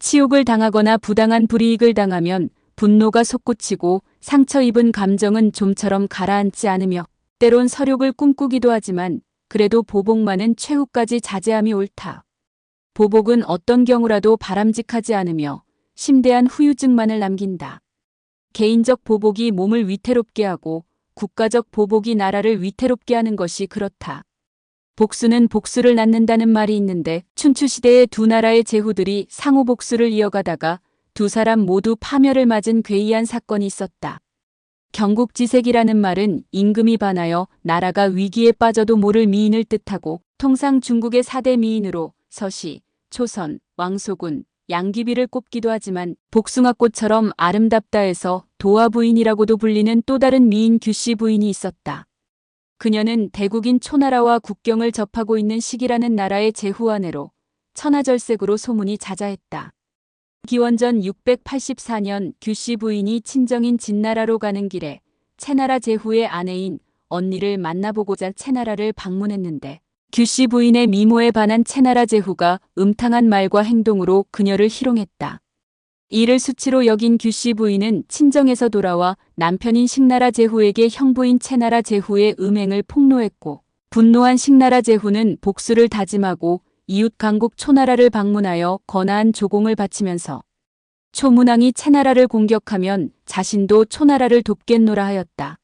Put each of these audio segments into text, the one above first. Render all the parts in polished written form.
치욕을 당하거나 부당한 불이익을 당하면 분노가 솟구치고 상처 입은 감정은 좀처럼 가라앉지 않으며 때론 서욕을 꿈꾸기도 하지만 그래도 보복만은 최후까지 자제함이 옳다. 보복은 어떤 경우라도 바람직하지 않으며 심대한 후유증만을 남긴다. 개인적 보복이 몸을 위태롭게 하고 국가적 보복이 나라를 위태롭게 하는 것이 그렇다. 복수는 복수를 낳는다는 말이 있는데 춘추시대의 두 나라의 제후들이 상호 복수를 이어가다가 두 사람 모두 파멸을 맞은 괴이한 사건이 있었다. 경국지색이라는 말은 임금이 반하여 나라가 위기에 빠져도 모를 미인을 뜻하고 통상 중국의 4대 미인으로 서시, 초선, 왕소군, 양귀비를 꼽기도 하지만 복숭아꽃처럼 아름답다 해서 도화 부인이라고도 불리는 또 다른 미인 규씨 부인이 있었다. 그녀는 대국인 초나라와 국경을 접하고 있는 시기라는 나라의 제후아내로 천하절색으로 소문이 자자했다. 기원전 684년 규씨 부인이 친정인 진나라로 가는 길에 채나라 제후의 아내인 언니를 만나보고자 채나라를 방문했는데 규씨 부인의 미모에 반한 채나라 제후가 음탕한 말과 행동으로 그녀를 희롱했다. 이를 수치로 여긴 규씨 부인은 친정에서 돌아와 남편인 식나라 제후에게 형부인 채나라 제후의 음행을 폭로했고 분노한 식나라 제후는 복수를 다짐하고 이웃 강국 초나라를 방문하여 거나한 조공을 바치면서 초문왕이 채나라를 공격하면 자신도 초나라를 돕겠노라 하였다.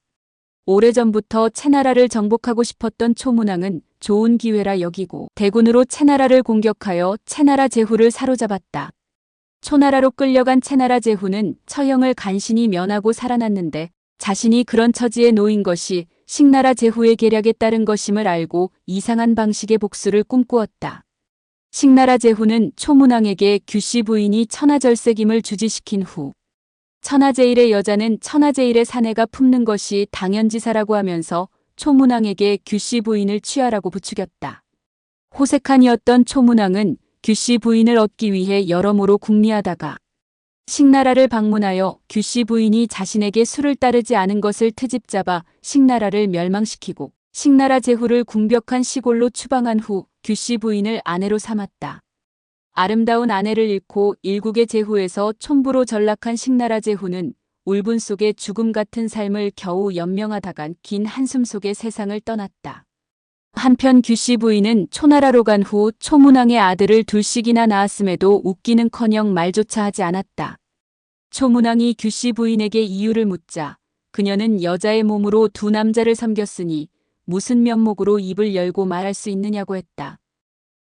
오래전부터 채나라를 정복하고 싶었던 초문왕은 좋은 기회라 여기고 대군으로 채나라를 공격하여 채나라 제후를 사로잡았다. 초나라로 끌려간 채나라 제후는 처형을 간신히 면하고 살아났는데 자신이 그런 처지에 놓인 것이 식나라 제후의 계략에 따른 것임을 알고 이상한 방식의 복수를 꿈꾸었다. 식나라 제후는 초문왕에게 규씨 부인이 천하절색임을 주지시킨 후 천하제일의 여자는 천하제일의 사내가 품는 것이 당연지사라고 하면서 초문왕에게 규씨 부인을 취하라고 부추겼다. 호색한이었던 초문왕은 규씨 부인을 얻기 위해 여러모로 궁리하다가 식나라를 방문하여 규씨 부인이 자신에게 술을 따르지 않은 것을 트집잡아 식나라를 멸망시키고 식나라 제후를 궁벽한 시골로 추방한 후 규씨 부인을 아내로 삼았다. 아름다운 아내를 잃고 일국의 제후에서 촌부로 전락한 식나라 제후는 울분 속에 죽음 같은 삶을 겨우 연명하다간 긴 한숨 속에 세상을 떠났다. 한편 규씨 부인은 초나라로 간 후 초문왕의 아들을 둘씩이나 낳았음에도 웃기는커녕 말조차 하지 않았다. 초문왕이 규씨 부인에게 이유를 묻자 그녀는 여자의 몸으로 두 남자를 섬겼으니 무슨 면목으로 입을 열고 말할 수 있느냐고 했다.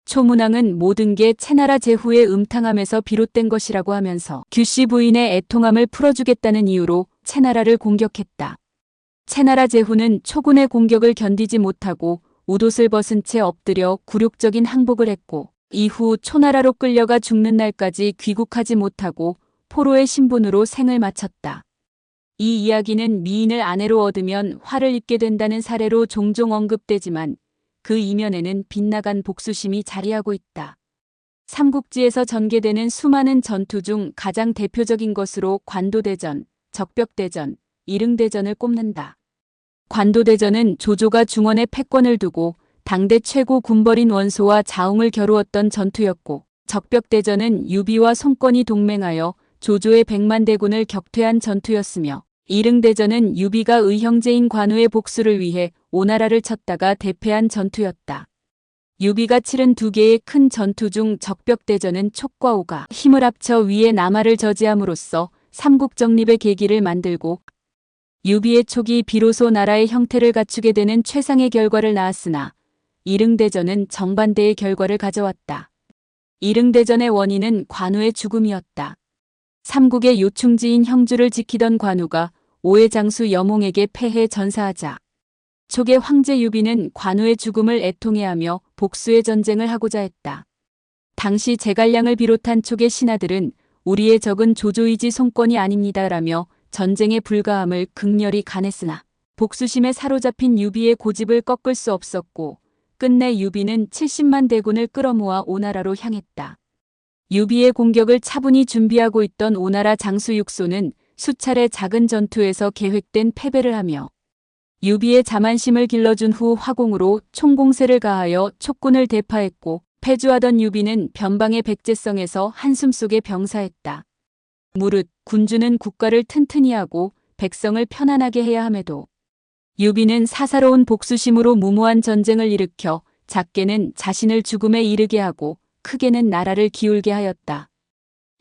초문왕은 모든 게 채나라 제후의 음탕함에서 비롯된 것이라고 하면서 규씨 부인의 애통함을 풀어주겠다는 이유로 채나라를 공격했다. 채나라 제후는 초군의 공격을 견디지 못하고 웃옷을 벗은 채 엎드려 굴욕적인 항복을 했고 이후 초나라로 끌려가 죽는 날까지 귀국하지 못하고 포로의 신분으로 생을 마쳤다. 이 이야기는 미인을 아내로 얻으면 화를 입게 된다는 사례로 종종 언급되지만 그 이면에는 빗나간 복수심이 자리하고 있다. 삼국지에서 전개되는 수많은 전투 중 가장 대표적인 것으로 관도대전, 적벽대전, 이릉대전을 꼽는다. 관도대전은 조조가 중원에 패권을 두고 당대 최고 군벌인 원소와 자웅을 겨루었던 전투였고 적벽대전은 유비와 송건이 동맹하여 조조의 100만 대군을 격퇴한 전투였으며 이릉대전은 유비가 의형제인 관우의 복수를 위해 오나라를 쳤다가 대패한 전투였다. 유비가 치른 두 개의 큰 전투 중 적벽대전은 촉과 오가 힘을 합쳐 위에 남하를 저지함으로써 삼국 정립의 계기를 만들고 유비의 촉이 비로소 나라의 형태를 갖추게 되는 최상의 결과를 낳았으나 이릉대전은 정반대의 결과를 가져왔다. 이릉대전의 원인은 관우의 죽음이었다. 삼국의 요충지인 형주를 지키던 관우가 오해 장수 여몽에게 패해 전사하자 촉의 황제 유비는 관우의 죽음을 애통해하며 복수의 전쟁을 하고자 했다. 당시 제갈량을 비롯한 촉의 신하들은 우리의 적은 조조이지 송건이 아닙니다라며 전쟁의 불가함을 극렬히 간했으나 복수심에 사로잡힌 유비의 고집을 꺾을 수 없었고 끝내 유비는 70만 대군을 끌어모아 오나라로 향했다. 유비의 공격을 차분히 준비하고 있던 오나라 장수 육소는 수차례 작은 전투에서 계획된 패배를 하며 유비의 자만심을 길러준 후 화공으로 총공세를 가하여 촉군을 대파했고 패주하던 유비는 변방의 백제성에서 한숨 속에 병사했다. 무릇 군주는 국가를 튼튼히 하고 백성을 편안하게 해야 함에도 유비는 사사로운 복수심으로 무모한 전쟁을 일으켜 작게는 자신을 죽음에 이르게 하고 크게는 나라를 기울게 하였다.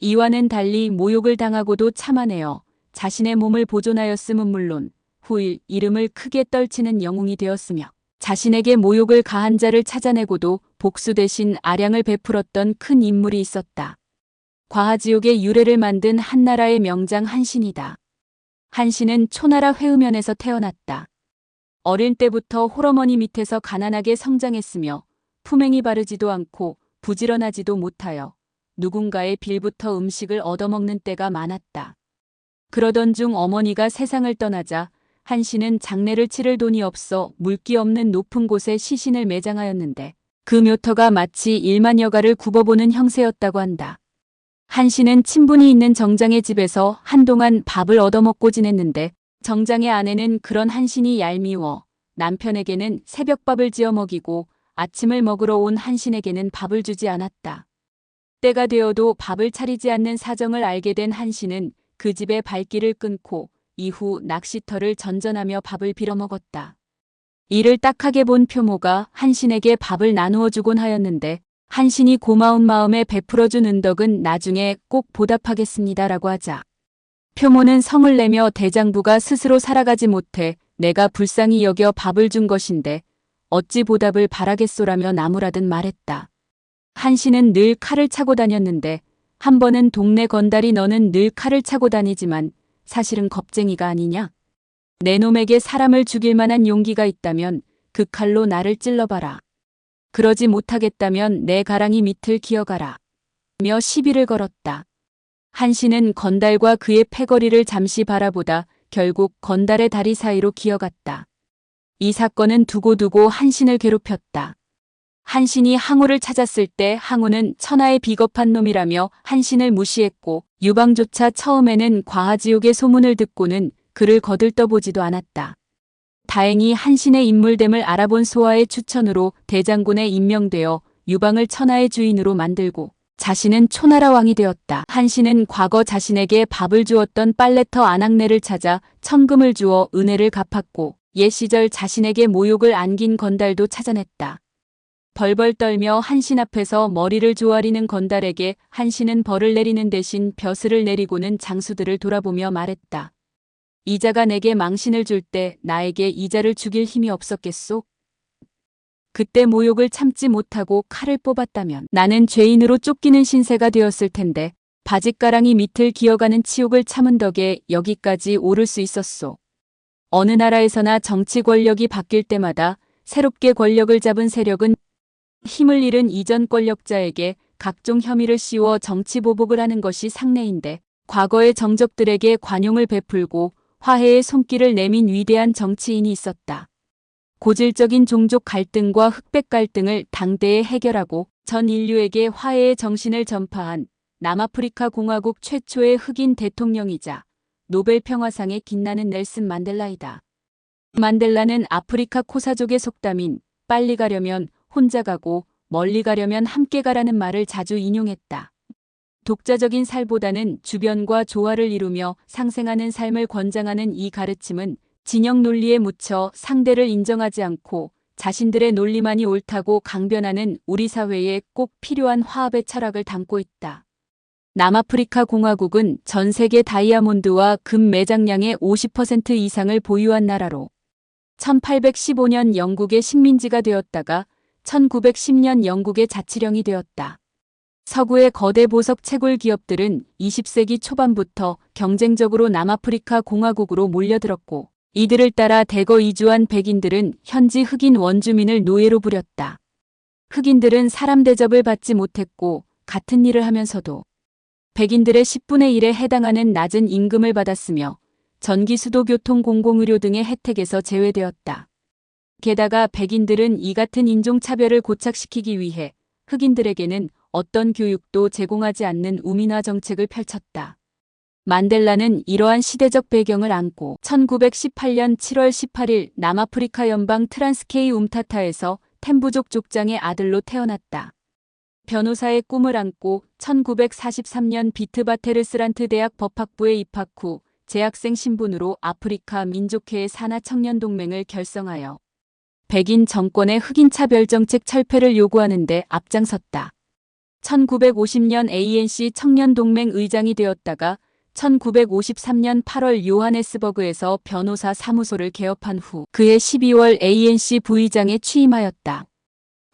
이와는 달리 모욕을 당하고도 참아내어 자신의 몸을 보존하였음은 물론 후일 이름을 크게 떨치는 영웅이 되었으며 자신에게 모욕을 가한 자를 찾아내고도 복수 대신 아량을 베풀었던 큰 인물이 있었다. 과하지옥의 유래를 만든 한나라의 명장 한신이다. 한신은 초나라 회음현에서 태어났다. 어릴 때부터 홀어머니 밑에서 가난하게 성장했으며 품행이 바르지도 않고 부지런하지도 못하여 누군가의 빌부터 음식을 얻어먹는 때가 많았다. 그러던 중 어머니가 세상을 떠나자 한신은 장례를 치를 돈이 없어 물기 없는 높은 곳에 시신을 매장하였는데 그 묘터가 마치 1만 여가를 굽어보는 형세였다고 한다. 한신은 친분이 있는 정장의 집에서 한동안 밥을 얻어먹고 지냈는데 정장의 아내는 그런 한신이 얄미워 남편에게는 새벽밥을 지어 먹이고 아침을 먹으러 온 한신에게는 밥을 주지 않았다. 때가 되어도 밥을 차리지 않는 사정을 알게 된 한신은 그 집의 발길을 끊고 이후 낚시터를 전전하며 밥을 빌어먹었다. 이를 딱하게 본 표모가 한신에게 밥을 나누어 주곤 하였는데 한신이 고마운 마음에 베풀어준 은덕은 나중에 꼭 보답하겠습니다라고 하자 표모는 성을 내며 대장부가 스스로 살아가지 못해 내가 불쌍히 여겨 밥을 준 것인데 어찌 보답을 바라겠소라며 나무라듯 말했다. 한신은 늘 칼을 차고 다녔는데 한 번은 동네 건달이 너는 늘 칼을 차고 다니지만 사실은 겁쟁이가 아니냐? 내 놈에게 사람을 죽일 만한 용기가 있다면 그 칼로 나를 찔러봐라. 그러지 못하겠다면 내 가랑이 밑을 기어가라. 며 시비를 걸었다. 한신은 건달과 그의 패거리를 잠시 바라보다 결국 건달의 다리 사이로 기어갔다. 이 사건은 두고두고 한신을 괴롭혔다. 한신이 항우를 찾았을 때 항우는 천하의 비겁한 놈이라며 한신을 무시했고 유방조차 처음에는 과하지옥의 소문을 듣고는 그를 거들떠보지도 않았다. 다행히 한신의 인물됨을 알아본 소아의 추천으로 대장군에 임명되어 유방을 천하의 주인으로 만들고 자신은 초나라 왕이 되었다. 한신은 과거 자신에게 밥을 주었던 빨래터 안악내를 찾아 천금을 주어 은혜를 갚았고 옛 시절 자신에게 모욕을 안긴 건달도 찾아냈다. 벌벌 떨며 한신 앞에서 머리를 조아리는 건달에게 한신은 벌을 내리는 대신 벼슬을 내리고는 장수들을 돌아보며 말했다. 이자가 내게 망신을 줄 때 나에게 이자를 죽일 힘이 없었겠소? 그때 모욕을 참지 못하고 칼을 뽑았다면 나는 죄인으로 쫓기는 신세가 되었을 텐데 바짓가랑이 밑을 기어가는 치욕을 참은 덕에 여기까지 오를 수 있었소. 어느 나라에서나 정치 권력이 바뀔 때마다 새롭게 권력을 잡은 세력은 힘을 잃은 이전 권력자에게 각종 혐의를 씌워 정치 보복을 하는 것이 상례인데 과거의 정적들에게 관용을 베풀고 화해의 손길을 내민 위대한 정치인이 있었다. 고질적인 종족 갈등과 흑백 갈등을 당대에 해결하고 전 인류에게 화해의 정신을 전파한 남아프리카 공화국 최초의 흑인 대통령이자 노벨 평화상에 빛나는 넬슨 만델라이다. 만델라는 아프리카 코사족의 속담인 빨리 가려면 혼자 가고 멀리 가려면 함께 가라는 말을 자주 인용했다. 독자적인 살보다는 주변과 조화를 이루며 상생하는 삶을 권장하는 이 가르침은 진영 논리에 묻혀 상대를 인정하지 않고 자신들의 논리만이 옳다고 강변하는 우리 사회에 꼭 필요한 화합의 철학을 담고 있다. 남아프리카 공화국은 전 세계 다이아몬드와 금 매장량의 50% 이상을 보유한 나라로 1815년 영국의 식민지가 되었다가 1910년 영국의 자치령이 되었다. 서구의 거대 보석 채굴 기업들은 20세기 초반부터 경쟁적으로 남아프리카 공화국으로 몰려들었고 이들을 따라 대거 이주한 백인들은 현지 흑인 원주민을 노예로 부렸다. 흑인들은 사람 대접을 받지 못했고 같은 일을 하면서도 백인들의 10분의 1에 해당하는 낮은 임금을 받았으며 전기, 수도, 교통, 공공의료 등의 혜택에서 제외되었다. 게다가 백인들은 이 같은 인종차별을 고착시키기 위해 흑인들에게는 어떤 교육도 제공하지 않는 우민화 정책을 펼쳤다. 만델라는 이러한 시대적 배경을 안고 1918년 7월 18일 남아프리카 연방 트란스케이 움타타에서 템부족 족장의 아들로 태어났다. 변호사의 꿈을 안고 1943년 비트바테르스란트 대학 법학부에 입학 후 재학생 신분으로 아프리카 민족회의 산하 청년동맹을 결성하여 백인 정권의 흑인 차별 정책 철폐를 요구하는 데 앞장섰다. 1950년 ANC 청년동맹 의장이 되었다가 1953년 8월 요하네스버그에서 변호사 사무소를 개업한 후 그해 12월 ANC 부의장에 취임하였다.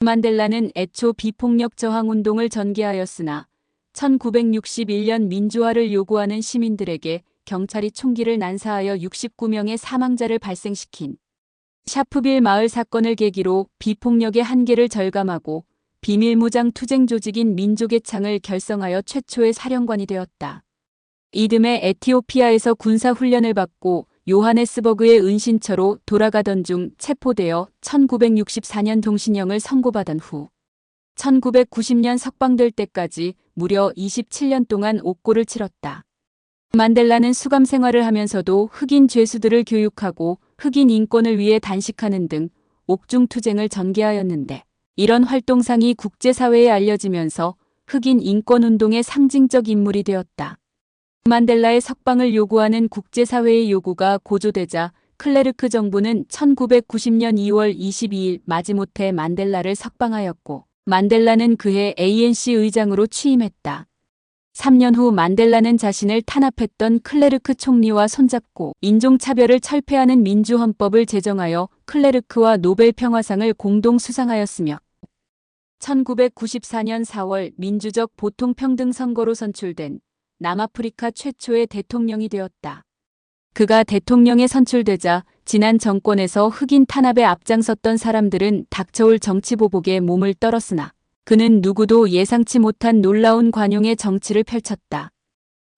만델라는 애초 비폭력 저항 운동을 전개하였으나 1961년 민주화를 요구하는 시민들에게 경찰이 총기를 난사하여 69명의 사망자를 발생시킨 샤프빌 마을 사건을 계기로 비폭력의 한계를 절감하고 비밀무장 투쟁 조직인 민족의 창을 결성하여 최초의 사령관이 되었다. 이듬해 에티오피아에서 군사훈련을 받고 요하네스버그의 은신처로 돌아가던 중 체포되어 1964년 동신형을 선고받은 후 1990년 석방될 때까지 무려 27년 동안 옥고를 치렀다. 만델라는 수감 생활을 하면서도 흑인 죄수들을 교육하고 흑인 인권을 위해 단식하는 등 옥중 투쟁을 전개하였는데 이런 활동상이 국제사회에 알려지면서 흑인 인권운동의 상징적 인물이 되었다. 만델라의 석방을 요구하는 국제사회의 요구가 고조되자 클레르크 정부는 1990년 2월 22일 마지못해 만델라를 석방하였고 만델라는 그해 ANC 의장으로 취임했다. 3년 후 만델라는 자신을 탄압했던 클레르크 총리와 손잡고 인종차별을 철폐하는 민주헌법을 제정하여 클레르크와 노벨 평화상을 공동 수상하였으며 1994년 4월 민주적 보통평등 선거로 선출된 남아프리카 최초의 대통령이 되었다. 그가 대통령에 선출되자 지난 정권에서 흑인 탄압에 앞장섰던 사람들은 닥쳐올 정치보복에 몸을 떨었으나 그는 누구도 예상치 못한 놀라운 관용의 정치를 펼쳤다.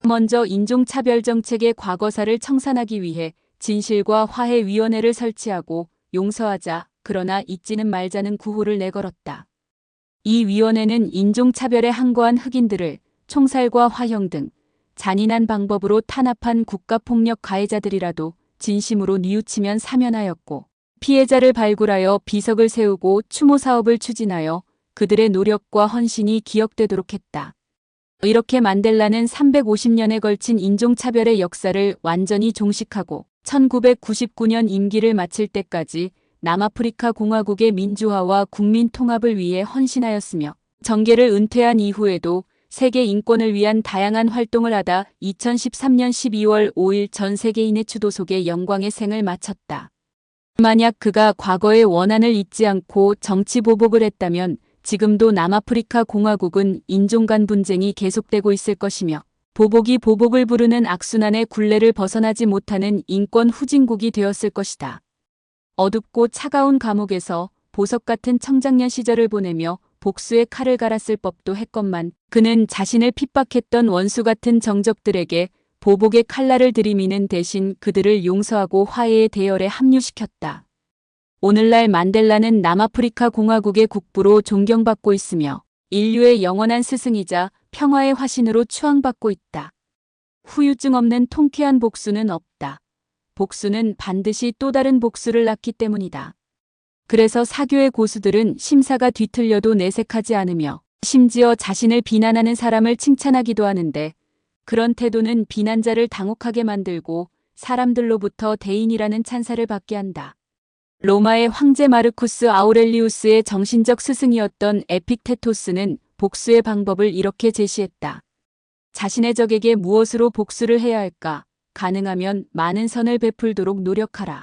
먼저 인종차별 정책의 과거사를 청산하기 위해 진실과 화해위원회를 설치하고 용서하자 그러나 잊지는 말자는 구호를 내걸었다. 이 위원회는 인종차별에 항거한 흑인들을 총살과 화형 등 잔인한 방법으로 탄압한 국가폭력 가해자들이라도 진심으로 뉘우치면 사면하였고 피해자를 발굴하여 비석을 세우고 추모 사업을 추진하여 그들의 노력과 헌신이 기억되도록 했다. 이렇게 만델라는 350년에 걸친 인종차별의 역사를 완전히 종식하고 1999년 임기를 마칠 때까지 남아프리카 공화국의 민주화와 국민 통합을 위해 헌신하였으며 정계를 은퇴한 이후에도 세계 인권을 위한 다양한 활동을 하다 2013년 12월 5일 전 세계인의 추도 속에 영광의 생을 마쳤다. 만약 그가 과거의 원한을 잊지 않고 정치 보복을 했다면 지금도 남아프리카 공화국은 인종 간 분쟁이 계속되고 있을 것이며 보복이 보복을 부르는 악순환의 굴레를 벗어나지 못하는 인권 후진국이 되었을 것이다. 어둡고 차가운 감옥에서 보석 같은 청장년 시절을 보내며 복수의 칼을 갈았을 법도 했건만 그는 자신을 핍박했던 원수 같은 정적들에게 보복의 칼날을 들이미는 대신 그들을 용서하고 화해의 대열에 합류시켰다. 오늘날 만델라는 남아프리카 공화국의 국부로 존경받고 있으며 인류의 영원한 스승이자 평화의 화신으로 추앙받고 있다. 후유증 없는 통쾌한 복수는 없다. 복수는 반드시 또 다른 복수를 낳기 때문이다. 그래서 사교의 고수들은 심사가 뒤틀려도 내색하지 않으며 심지어 자신을 비난하는 사람을 칭찬하기도 하는데 그런 태도는 비난자를 당혹하게 만들고 사람들로부터 대인이라는 찬사를 받게 한다. 로마의 황제 마르쿠스 아우렐리우스의 정신적 스승이었던 에픽테토스는 복수의 방법을 이렇게 제시했다. 자신의 적에게 무엇으로 복수를 해야 할까? 가능하면 많은 선을 베풀도록 노력하라.